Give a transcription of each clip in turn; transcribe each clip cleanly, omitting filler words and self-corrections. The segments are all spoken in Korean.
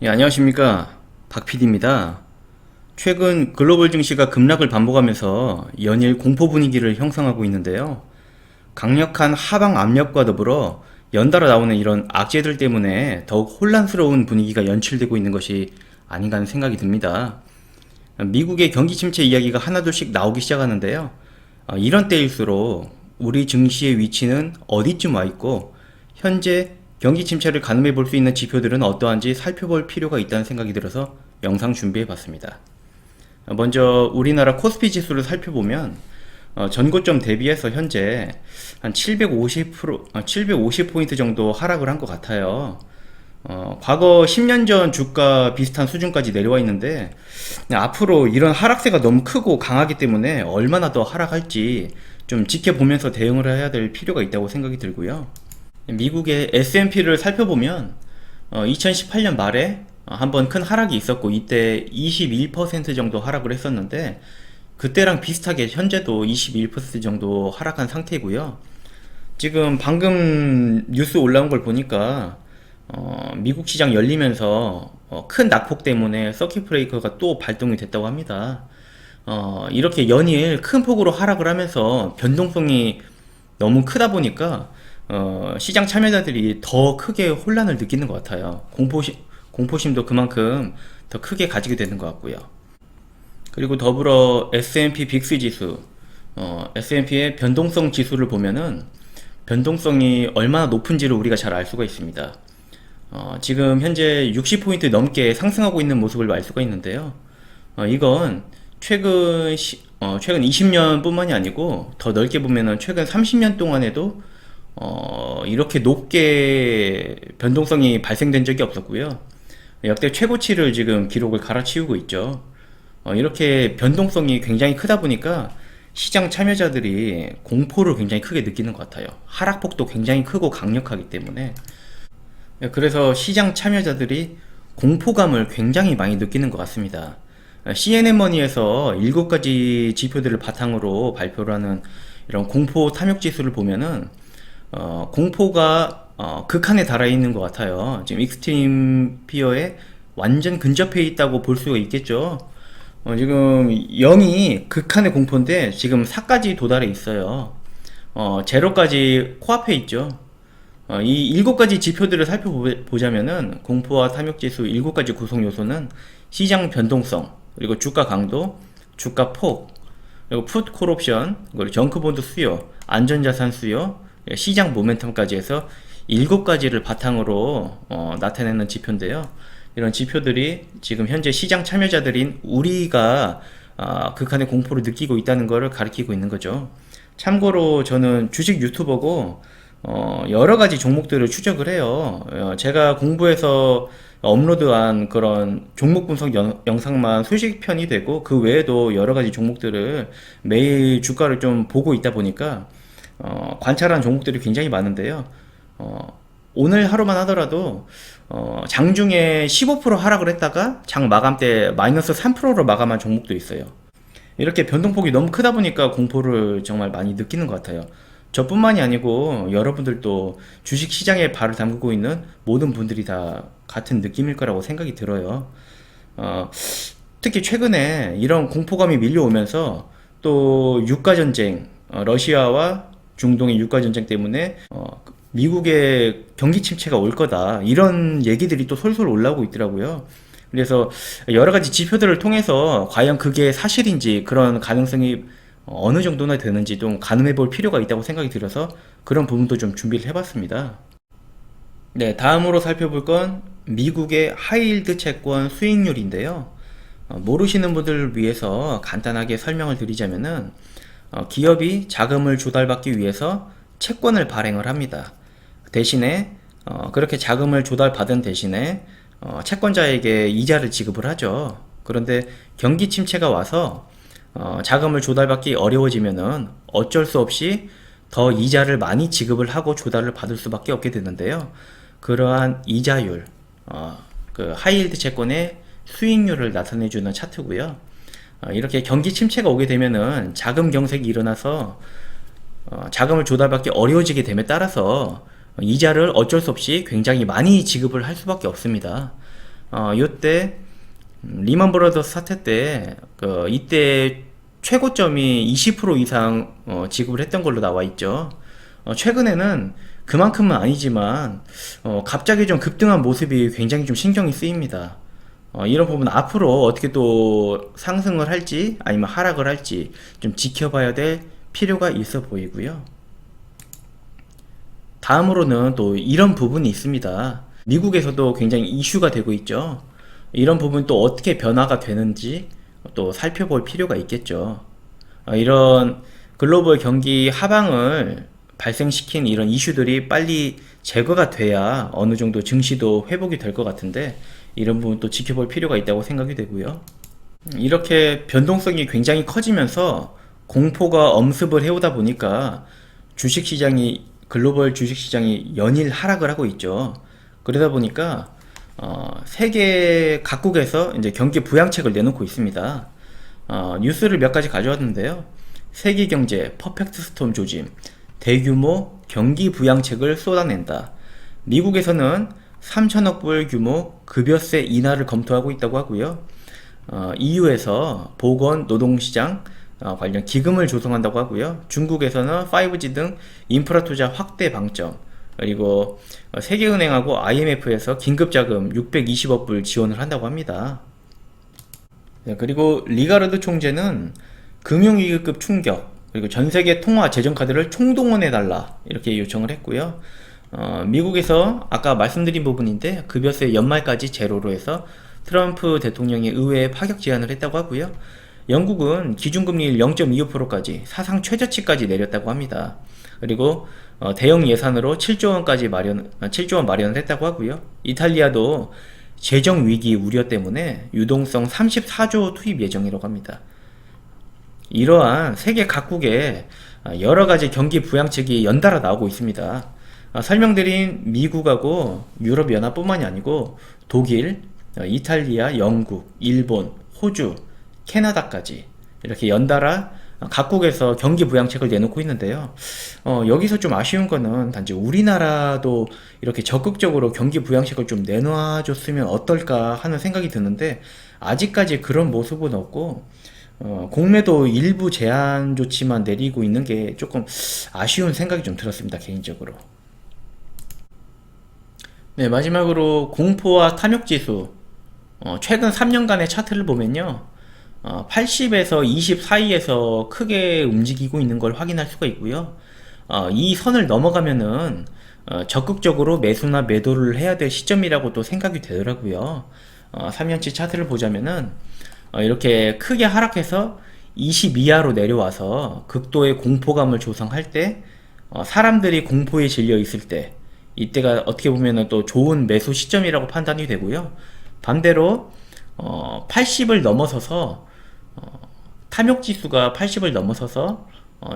예, 안녕하십니까. 박 PD입니다. 최근 글로벌 증시가 급락을 반복하면서 연일 공포 분위기를 형성하고 있는데요. 강력한 하방 압력과 더불어 연달아 나오는 이런 악재들 때문에 더욱 혼란스러운 분위기가 연출되고 있는 것이 아닌가 하는 생각이 듭니다. 미국의 경기 침체 이야기가 하나둘씩 나오기 시작하는데요. 이런 때일수록 우리 증시의 위치는 어디쯤 와 있고 현재 경기 침체를 가늠해 볼 수 있는 지표들은 어떠한지 살펴볼 필요가 있다는 생각이 들어서 영상 준비해 봤습니다. 먼저 우리나라 코스피 지수를 살펴보면 전고점 대비해서 현재 한 750포인트 정도 하락을 한 것 같아요. 과거 10년 전 주가 비슷한 수준까지 내려와 있는데 앞으로 이런 하락세가 너무 크고 강하기 때문에 얼마나 더 하락할지 좀 지켜보면서 대응을 해야 될 필요가 있다고 생각이 들고요. 미국의 S&P를 살펴보면 2018년 말에 한번 큰 하락이 있었고 이때 21% 정도 하락을 했었는데 그때랑 비슷하게 현재도 21% 정도 하락한 상태고요. 지금 방금 뉴스 올라온 걸 보니까 미국 시장 열리면서 큰 낙폭 때문에 서킷 브레이커가 또 발동이 됐다고 합니다. 이렇게 연일 큰 폭으로 하락을 하면서 변동성이 너무 크다 보니까 시장 참여자들이 더 크게 혼란을 느끼는 것 같아요. 공포심도 그만큼 더 크게 가지게 되는 것 같고요. 그리고 더불어 S&P 빅스 지수, S&P의 변동성 지수를 보면은 변동성이 얼마나 높은지를 우리가 잘 알 수가 있습니다. 지금 현재 60포인트 넘게 상승하고 있는 모습을 알 수가 있는데요. 이건 최근 20년 뿐만이 아니고 더 넓게 보면은 최근 30년 동안에도 이렇게 높게 변동성이 발생된 적이 없었고요. 역대 최고치를 지금 기록을 갈아치우고 있죠. 이렇게 변동성이 굉장히 크다 보니까 시장 참여자들이 공포를 굉장히 크게 느끼는 것 같아요. 하락폭도 굉장히 크고 강력하기 때문에. 그래서 시장 참여자들이 공포감을 굉장히 많이 느끼는 것 같습니다. CNN머니에서 7가지 지표들을 바탕으로 발표를 하는 이런 공포 탐욕 지수를 보면은 공포가 극한에 달해 있는 것 같아요. 지금 익스트림 피어에 완전 근접해 있다고 볼 수가 있겠죠. 지금 0이 극한의 공포인데 지금 4까지 도달해 있어요. 제로까지 코앞에 있죠. 이 7가지 지표들을 살펴보자면은 공포와 탐욕지수 7가지 구성 요소는 시장 변동성, 그리고 주가 강도, 주가 폭, 그리고 풋 콜옵션, 그리고 정크본드 수요, 안전자산 수요, 시장 모멘텀까지 해서 7가지를 바탕으로 나타내는 지표인데요. 이런 지표들이 지금 현재 시장 참여자들인 우리가 극한의 공포를 느끼고 있다는 것을 가리키고 있는 거죠. 참고로 저는 주식 유튜버고 여러 가지 종목들을 추적을 해요. 제가 공부해서 업로드한 그런 종목 분석 영상만 수십 편이 되고 그 외에도 여러 가지 종목들을 매일 주가를 좀 보고 있다 보니까 관찰한 종목들이 굉장히 많은데요. 오늘 하루만 하더라도 장중에 15% 하락을 했다가 장 마감 때 마이너스 3%로 마감한 종목도 있어요. 이렇게 변동폭이 너무 크다 보니까 공포를 정말 많이 느끼는 것 같아요. 저뿐만이 아니고 여러분들도 주식 시장에 발을 담그고 있는 모든 분들이 다 같은 느낌일 거라고 생각이 들어요. 특히 최근에 이런 공포감이 밀려오면서 또 유가전쟁, 러시아와 중동의 유가전쟁 때문에 미국의 경기 침체가 올 거다, 이런 얘기들이 또 솔솔 올라오고 있더라고요. 그래서 여러 가지 지표들을 통해서 과연 그게 사실인지 그런 가능성이 어느 정도나 되는지 좀 가늠해 볼 필요가 있다고 생각이 들어서 그런 부분도 좀 준비를 해봤습니다. 네, 다음으로 살펴볼 건 미국의 하이힐드 채권 수익률인데요. 모르시는 분들을 위해서 간단하게 설명을 드리자면은 기업이 자금을 조달받기 위해서 채권을 발행을 합니다. 대신에 그렇게 자금을 조달받은 대신에 채권자에게 이자를 지급을 하죠. 그런데 경기 침체가 와서 자금을 조달받기 어려워지면은 어쩔 수 없이 더 이자를 많이 지급을 하고 조달을 받을 수밖에 없게 되는데요. 그러한 이자율, 그 하이힐드 채권의 수익률을 나타내주는 차트고요. 이렇게 경기 침체가 오게 되면은 자금 경색이 일어나서 자금을 조달받기 어려워지게 됨에 따라서 이자를 어쩔 수 없이 굉장히 많이 지급을 할 수밖에 없습니다. 요때 리먼 브라더스 사태 때 이때 최고점이 20% 이상 지급을 했던 걸로 나와 있죠. 최근에는 그만큼은 아니지만 갑자기 좀 급등한 모습이 굉장히 좀 신경이 쓰입니다. 이런 부분 앞으로 어떻게 또 상승을 할지 아니면 하락을 할지 좀 지켜봐야 될 필요가 있어 보이고요. 다음으로는 또 이런 부분이 있습니다. 미국에서도 굉장히 이슈가 되고 있죠. 이런 부분 또 어떻게 변화가 되는지 또 살펴볼 필요가 있겠죠. 이런 글로벌 경기 하방을 발생시킨 이런 이슈들이 빨리 제거가 돼야 어느 정도 증시도 회복이 될 것 같은데 이런 부분 또 지켜볼 필요가 있다고 생각이 되고요. 이렇게 변동성이 굉장히 커지면서 공포가 엄습을 해오다 보니까 주식시장이 글로벌 주식시장이 연일 하락을 하고 있죠. 그러다 보니까 세계 각국에서 이제 경기 부양책을 내놓고 있습니다. 뉴스를 몇 가지 가져왔는데요. 세계 경제 퍼펙트 스톰 조짐, 대규모 경기 부양책을 쏟아낸다. 미국에서는 3천억 불 규모 급여세 인하를 검토하고 있다고 하고요. EU에서 보건 노동시장 관련 기금을 조성한다고 하고요. 중국에서는 5G 등 인프라 투자 확대 방점, 그리고 세계은행하고 IMF에서 긴급자금 620억 불 지원을 한다고 합니다. 네, 그리고 리가르드 총재는 금융위기급 충격, 그리고 전세계 통화 재정카드를 총동원해달라 이렇게 요청을 했고요. 미국에서 아까 말씀드린 부분인데 급여세 연말까지 제로로 해서 트럼프 대통령이 의회에 파격 제안을 했다고 하고요. 영국은 기준금리를 0.25%까지 사상 최저치까지 내렸다고 합니다. 그리고 대형 예산으로 7조 원 마련을 했다고 하고요. 이탈리아도 재정 위기 우려 때문에 유동성 34조 투입 예정이라고 합니다. 이러한 세계 각국의 여러 가지 경기 부양책이 연달아 나오고 있습니다. 설명드린 미국하고 유럽연합뿐만이 아니고 독일, 이탈리아, 영국, 일본, 호주, 캐나다까지 이렇게 연달아 각국에서 경기 부양책을 내놓고 있는데요. 여기서 좀 아쉬운 거는 단지 우리나라도 이렇게 적극적으로 경기 부양책을 좀 내놔줬으면 어떨까 하는 생각이 드는데 아직까지 그런 모습은 없고 공매도 일부 제한 조치만 내리고 있는 게 조금 아쉬운 생각이 좀 들었습니다, 개인적으로. 네, 마지막으로 공포와 탐욕지수 최근 3년간의 차트를 보면요. 80에서 20 사이에서 크게 움직이고 있는 걸 확인할 수가 있고요. 이 선을 넘어가면은 적극적으로 매수나 매도를 해야 될 시점이라고 또 생각이 되더라고요. 3년치 차트를 보자면은 이렇게 크게 하락해서 20 이하로 내려와서 극도의 공포감을 조성할 때 사람들이 공포에 질려 있을 때 이때가 어떻게 보면은 또 좋은 매수 시점이라고 판단이 되고요. 반대로 80을 넘어서서 탐욕지수가 80을 넘어서서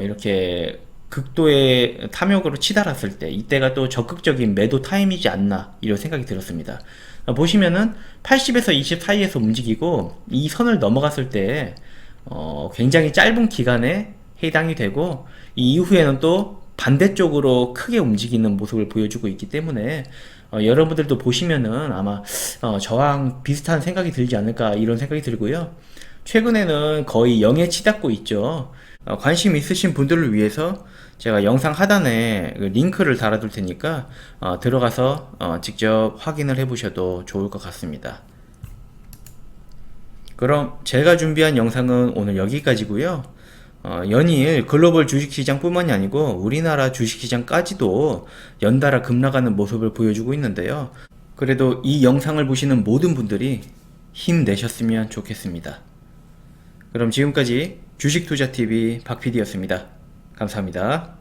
이렇게 극도의 탐욕으로 치달았을 때 이때가 또 적극적인 매도 타임이지 않나 이런 생각이 들었습니다. 보시면은 80에서 20 사이에서 움직이고 이 선을 넘어갔을 때 굉장히 짧은 기간에 해당이 되고 이 이후에는 또 반대쪽으로 크게 움직이는 모습을 보여주고 있기 때문에 여러분들도 보시면은 아마 저랑 비슷한 생각이 들지 않을까 이런 생각이 들고요. 최근에는 거의 0에 치닫고 있죠. 관심 있으신 분들을 위해서 제가 영상 하단에 링크를 달아둘 테니까 들어가서 직접 확인을 해보셔도 좋을 것 같습니다. 그럼 제가 준비한 영상은 오늘 여기까지고요. 연일 글로벌 주식시장 뿐만이 아니고 우리나라 주식시장까지도 연달아 급락하는 모습을 보여주고 있는데요. 그래도 이 영상을 보시는 모든 분들이 힘내셨으면 좋겠습니다. 그럼 지금까지 주식투자TV 박PD였습니다. 감사합니다.